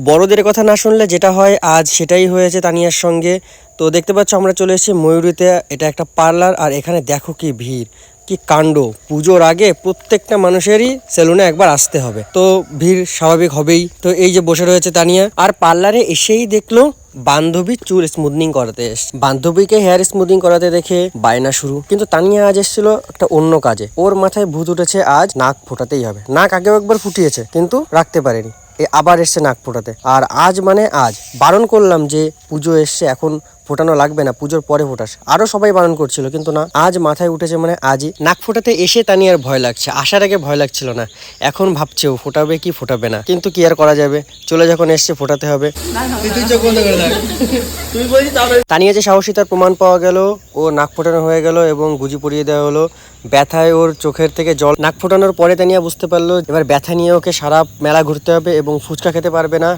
বড়দের কথা না শুনলে যেটা হয় আজ সেটাই হয়েছে তানিয়ার সঙ্গে। তো দেখতে পাচ্ছ আমরা চলে এসেছি ময়ূরীতে, এটা একটা পার্লার। আর এখানে দেখো কি ভিড়, কি কাণ্ড। পুজোর আগে প্রত্যেকটা মানুষেরই সেলুনে একবার আসতে হবে, তো ভিড় স্বাভাবিক হবেই। তো এই যে বসে রয়েছে তানিয়া, আর পার্লারে এসেই দেখলো বান্ধবী চুল স্মুথনিং করাতে এসছে। বান্ধবীকে হেয়ার স্মুথিং করাতে দেখে বায়না শুরু। কিন্তু তানিয়া আজ এসেছিল একটা অন্য কাজে। ওর মাথায় ভূত উঠেছে আজ নাক ফোটাতেই হবে। নাক আগেও একবার ফুটিয়েছে কিন্তু রাখতে পারেনি, আবার এসছে নাক ফোটাতে। আর আজ মানে আজ বারণ করলাম যে পুজো এসছে, এখন ফোটানো লাগবে না, পুজোর পরে ফোটাস। আরো সবাই বারণ করছিল কিন্তু না, আজ মাথায় উঠেছে মানে আজই। নাক ফোটাতে এসে তানিয়ার ভয় লাগছে, আসার আগে ভয় লাগছিল না, এখন ভাবছে ও ফোটাবে কি ফোটাবে না। কিন্তু কি আর করা যাবে, চলে যখন এসছে ফোটাতে হবে। তানিয়া যে সাহসী তার প্রমাণ পাওয়া গেল। ও নাক ফোটানো হয়ে গেল এবং গুজি পরিয়ে দেওয়া হলো। ব্যথায় ওর চোখের থেকে জল। নাক ফোটানোর পরে তানিয়া বুঝতে পারলো এবার ব্যথা নিয়ে ওকে সারা মেলা ঘুরতে হবে এবং ফুচকা খেতে পারবে না।